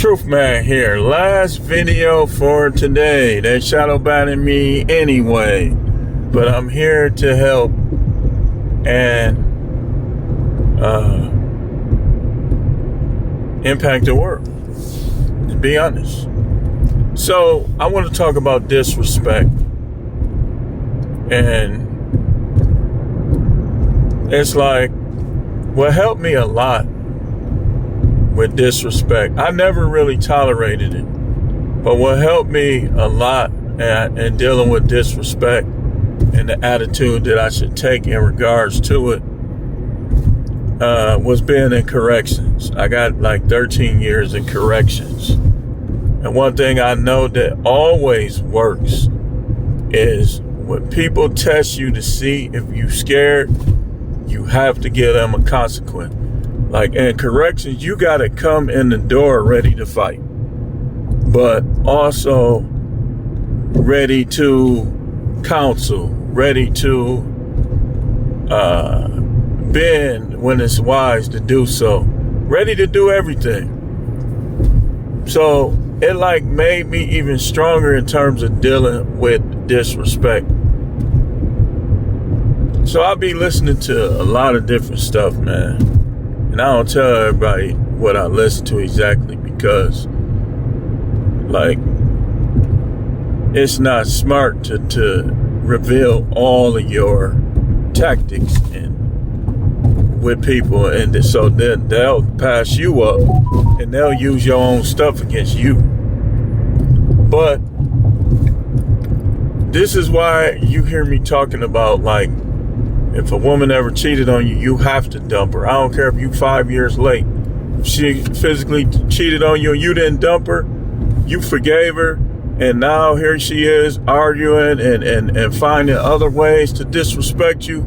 Truth Man here. Last video for today. They shadow banning me anyway, but I'm here to help and impact the world, to be honest. So I want to talk about disrespect, and it's like what helped me a lot with disrespect. I never really tolerated it, but what helped me a lot in dealing with disrespect and the attitude that I should take in regards to it was being in corrections. I got like 13 years in corrections. And one thing I know that always works is when people test you to see if you're scared, you have to give them a consequence. Like in corrections, you got to come in the door ready to fight, but also ready to counsel, ready to bend when it's wise to do so, ready to do everything. So it like made me even stronger in terms of dealing with disrespect. So I'll be listening to a lot of different stuff, man. And I don't tell everybody what I listen to exactly because, like, it's not smart to reveal all of your tactics with people, and so then they'll pass you up and they'll use your own stuff against you. But this is why you hear me talking about, like, if a woman ever cheated on you, you have to dump her. I don't care if you 5 years late. If she physically cheated on you and you didn't dump her, you forgave her, and now here she is arguing and finding other ways to disrespect you.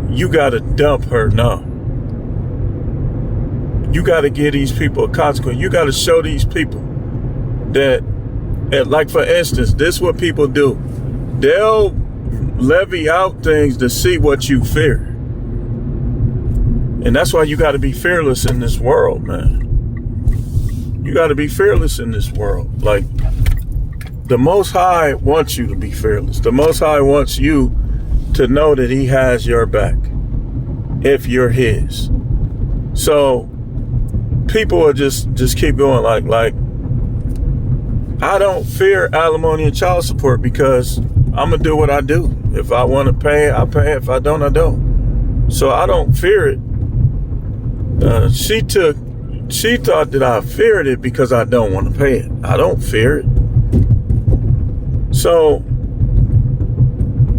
You got to dump her now. You got to give these people a consequence. You got to show these people that, like for instance, this is what people do. They'll levy out things to see what you fear. And that's why you got to be fearless in this world, man. You got to be fearless in this world. Like, the Most High wants you to be fearless. The Most High wants you to know that he has your back if you're his. So people will just keep going like I don't fear alimony and child support because I'm going to do what I do. If I want to pay, I pay. If I don't, I don't. So I don't fear it. She thought that I feared it because I don't want to pay it. I don't fear it. So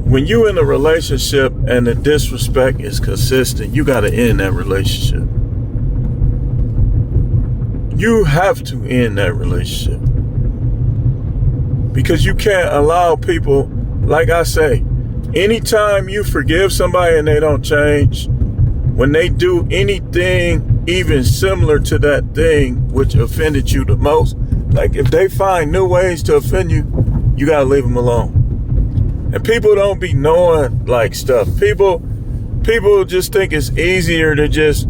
when you in a relationship and the disrespect is consistent, you got to end that relationship. You have to end that relationship. Because you can't allow people, like I say, anytime you forgive somebody and they don't change, when they do anything even similar to that thing which offended you the most, like if they find new ways to offend you, you gotta leave them alone. And people don't be knowing like stuff. People just think it's easier to just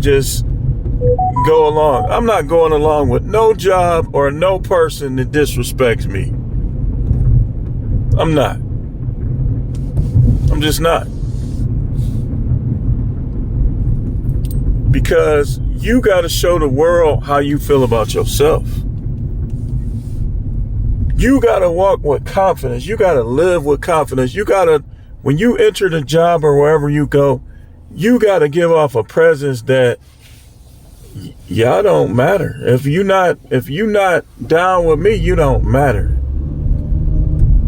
go along. I'm not going along with no job or no person that disrespects me. I'm not. I'm just not. Because you got to show the world how you feel about yourself. You got to walk with confidence. You got to live with confidence. You got to, when you enter the job or wherever you go, you got to give off a presence that y'all don't matter. If you not down with me, you don't matter.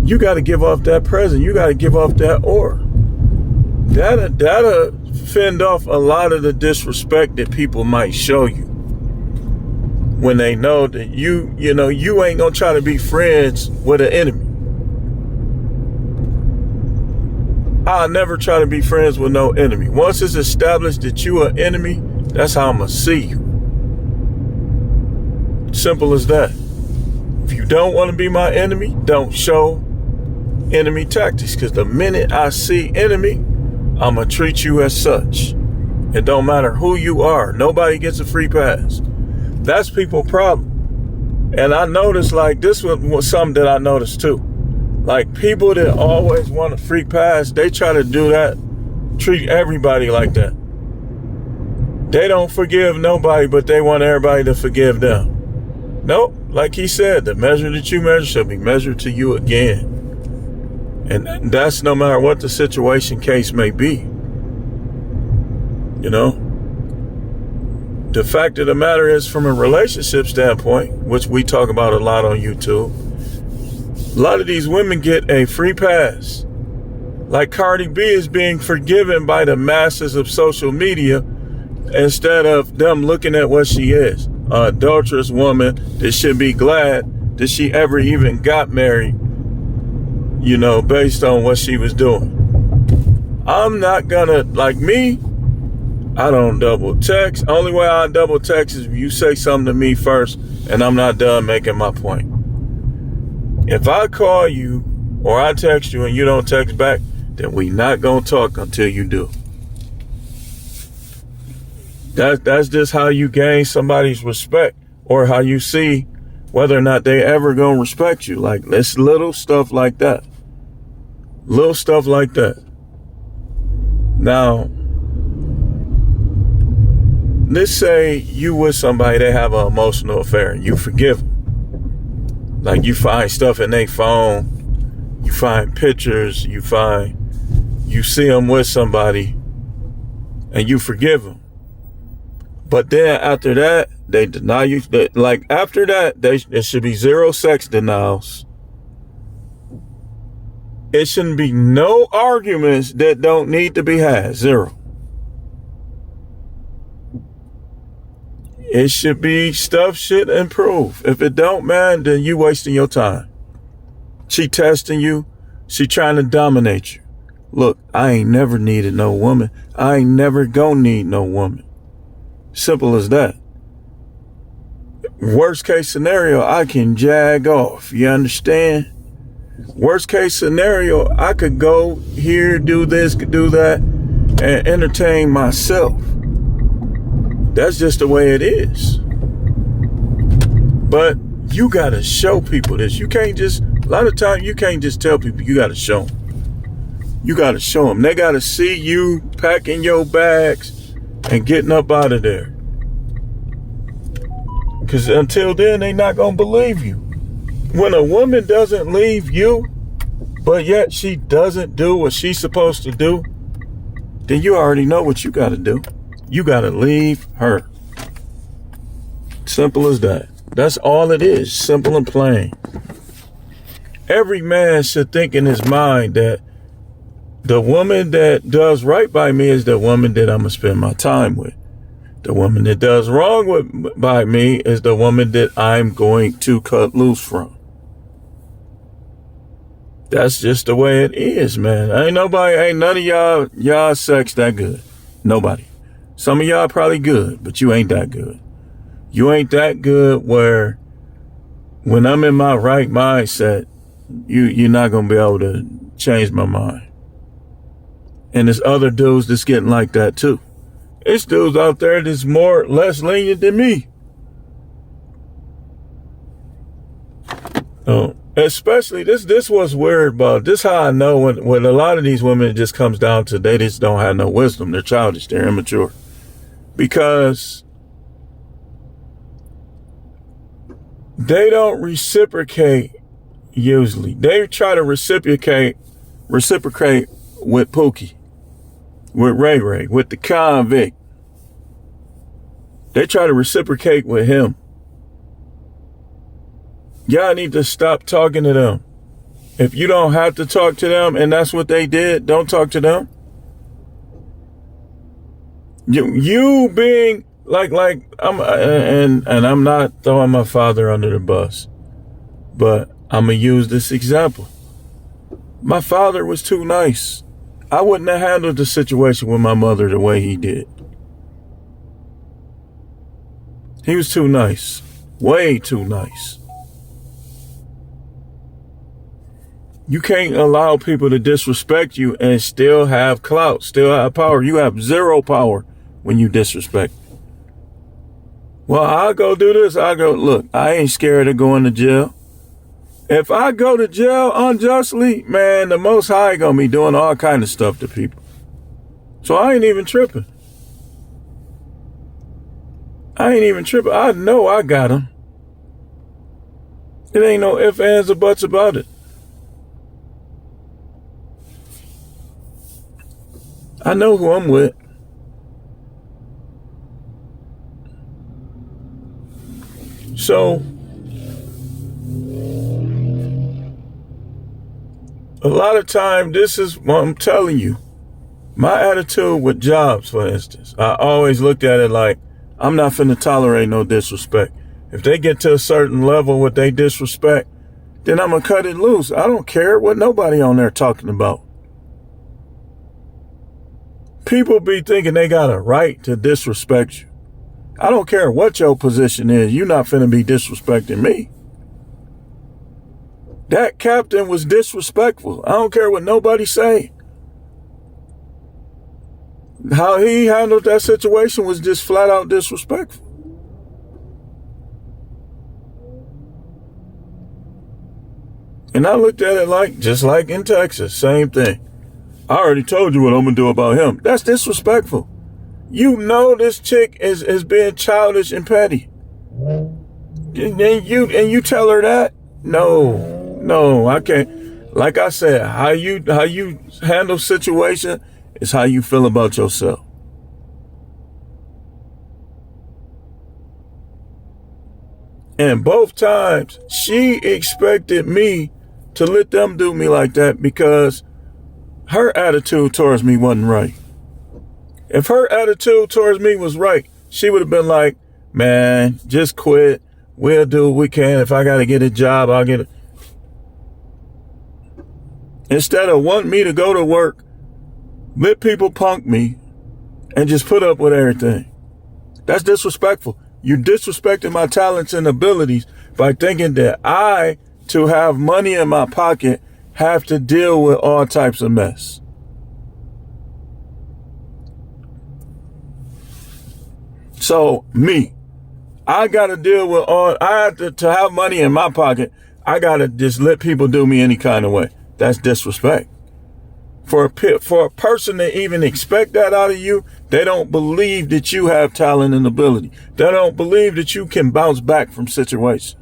You got to give off that presence. You got to give off that aura. That'll fend off a lot of the disrespect that people might show you when they know that you ain't gonna try to be friends with an enemy. I'll never try to be friends with no enemy. Once it's established that you an enemy, that's how I'm gonna see you. Simple as that. If you don't want to be my enemy, don't show enemy tactics, because the minute I see enemy, I'm gonna treat you as such. It don't matter who you are. Nobody gets a free pass. That's people's problem. And I noticed, like, this was something that I noticed too. Like, people that always want a free pass, they try to do that, treat everybody like that. They don't forgive nobody, but they want everybody to forgive them. Nope. Like he said, the measure that you measure shall be measured to you again. And that's no matter what the situation case may be. You know? The fact of the matter is, from a relationship standpoint, which we talk about a lot on YouTube, a lot of these women get a free pass. Like Cardi B is being forgiven by the masses of social media instead of them looking at what she is. An adulterous woman that should be glad that she ever even got married, you know, based on what she was doing. I'm not gonna, like me, I don't double text. Only way I double text is if you say something to me first and I'm not done making my point. If I call you or I text you and you don't text back, then we not gonna talk until you do. That's just how you gain somebody's respect, or how you see whether or not they ever gonna respect you. Like, it's little stuff like that. Little stuff like that. Now, let's say you with somebody, they have an emotional affair, and you forgive them. Like, you find stuff in their phone, you find pictures, you see them with somebody, and you forgive them. But then after that, they deny you. Like, after that, there should be zero sex denials. It shouldn't be no arguments that don't need to be had. Zero. It should be stuff should improve. If it don't, man, then you wasting your time. She testing you. She trying to dominate you. Look, I ain't never needed no woman. I ain't never gonna need no woman. Simple as that. Worst case scenario, I can jag off. You understand? Worst case scenario, I could go here, do this, could do that, and entertain myself. That's just the way it is. But you gotta show people this. You can't just, a lot of times you can't just tell people, you gotta show them. You gotta show them. They gotta see you packing your bags and getting up out of there. Because until then, they not gonna believe you. When a woman doesn't leave you, but yet she doesn't do what she's supposed to do, then you already know what you gotta do. You gotta leave her. Simple as that. That's all it is. Simple and plain. Every man should think in his mind that the woman that does right by me is the woman that I'm going to spend my time with. The woman that does wrong by me is the woman that I'm going to cut loose from. That's just the way it is, man. Ain't none of y'all sex that good. Nobody. Some of y'all probably good, but you ain't that good. You ain't that good where when I'm in my right mindset, you're not going to be able to change my mind. And there's other dudes that's getting like that too. It's dudes out there that's less lenient than me. Oh, especially this was weird about this. How I know when a lot of these women, it just comes down to they just don't have no wisdom. They're childish. They're immature. Because they don't reciprocate usually. They try to reciprocate with Pookie, with Ray Ray, with the convict. They try to reciprocate with him. Y'all need to stop talking to them. If you don't have to talk to them and that's what they did, don't talk to them. You being like I'm not throwing my father under the bus, but I'm gonna use this example. My father was too nice. I wouldn't have handled the situation with my mother the way he did. He was too nice. Way too nice. You can't allow people to disrespect you and still have clout, still have power. You have zero power when you disrespect. Well, I'll go do this. I go, look, I ain't scared of going to jail. If I go to jail unjustly, man, the Most High gonna be doing all kind of stuff to people. So I ain't even tripping. I know I got him. It ain't no ifs, ands, or buts about it. I know who I'm with. So, a lot of time, this is what I'm telling you. My attitude with jobs, for instance, I always looked at it like, I'm not finna tolerate no disrespect. If they get to a certain level with they disrespect, then I'm gonna cut it loose. I don't care what nobody on there talking about. People be thinking they got a right to disrespect you. I don't care what your position is. You're not finna be disrespecting me. That captain was disrespectful. I don't care what nobody say. How he handled that situation was just flat out disrespectful. And I looked at it like, just like in Texas, same thing. I already told you what I'm gonna do about him. That's disrespectful. You know this chick is being childish and petty. And you tell her that? No, I can't. Like I said, how you handle situation is how you feel about yourself. And both times she expected me to let them do me like that because her attitude towards me wasn't right. If her attitude towards me was right, she would have been like, man, just quit. We'll do what we can. If I got to get a job, I'll get it. Instead of wanting me to go to work, let people punk me and just put up with everything. That's disrespectful. You're disrespecting my talents and abilities by thinking that I, to have money in my pocket, have to deal with all types of mess. So me, I got to deal with I have to have money in my pocket. I got to just let people do me any kind of way. That's disrespect. For a person to even expect that out of you, they don't believe that you have talent and ability. They don't believe that you can bounce back from situations.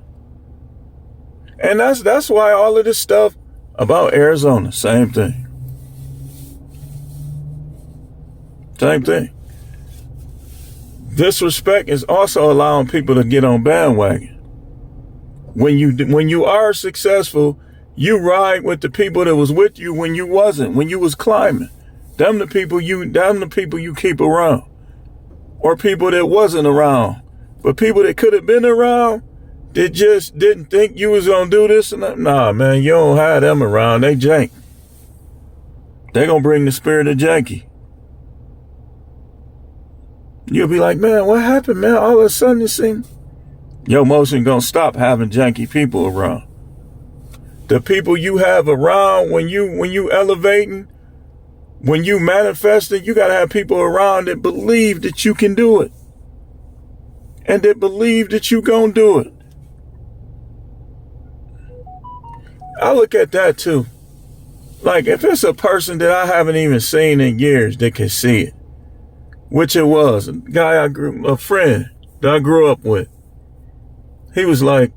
And that's why all of this stuff about Arizona, same thing. Same thing. Disrespect is also allowing people to get on bandwagon. When you are successful, you ride with the people that was with you when you wasn't, when you was climbing. Them the people you keep around. Or people that wasn't around. But people that could have been around, that just didn't think you was gonna do this and that. Nah, man, you don't have them around. They jank. They gonna bring the spirit of janky. You'll be like, man, what happened, man? All of a sudden it seems your motion gonna stop having janky people around. The people you have around when you elevating, when you manifesting, you gotta have people around that believe that you can do it. And that believe that you gonna do it. I look at that too. Like if it's a person that I haven't even seen in years that can see it, which it was, a friend that I grew up with. He was like,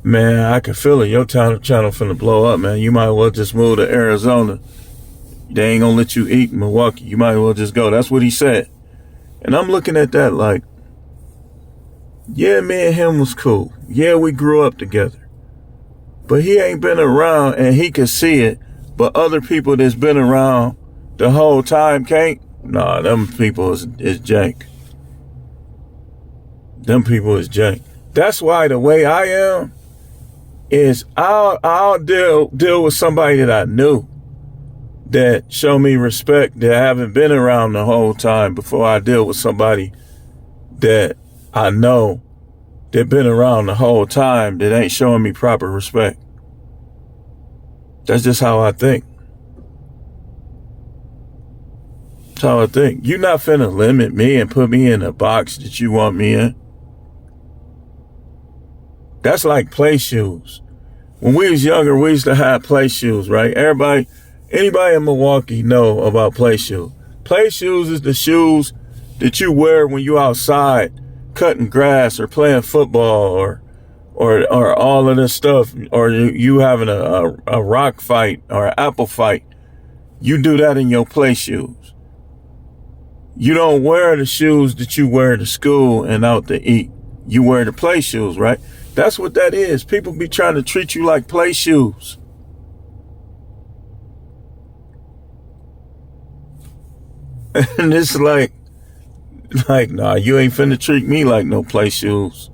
man, I can feel it. Your channel finna blow up, man. You might as well just move to Arizona. They ain't gonna let you eat in Milwaukee. You might as well just go. That's what he said. And I'm looking at that like, yeah, me and him was cool. Yeah, we grew up together. But he ain't been around and he can see it. But other people that's been around the whole time can't. Nah, them people is jank. Them people is jank. That's why the way I am is I'll deal with somebody that I knew that show me respect, that haven't been around the whole time, before I deal with somebody that I know that been around the whole time that ain't showing me proper respect. That's just how I think. That's how I think. You're not finna limit me and put me in a box that you want me in. That's like play shoes. When we was younger, we used to have play shoes, right? Anybody in Milwaukee know about play shoes. Play shoes is the shoes that you wear when you outside cutting grass or playing football or all of this stuff, or you having a rock fight or an apple fight. You do that in your play shoes. You don't wear the shoes that you wear to school and out to eat. You wear the play shoes, right? That's what that is. People be trying to treat you like play shoes. And it's like, nah, you ain't finna treat me like no play shoes.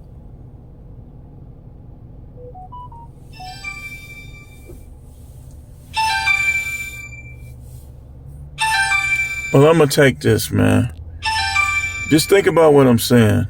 Well, I'm gonna take this, man. Just think about what I'm saying.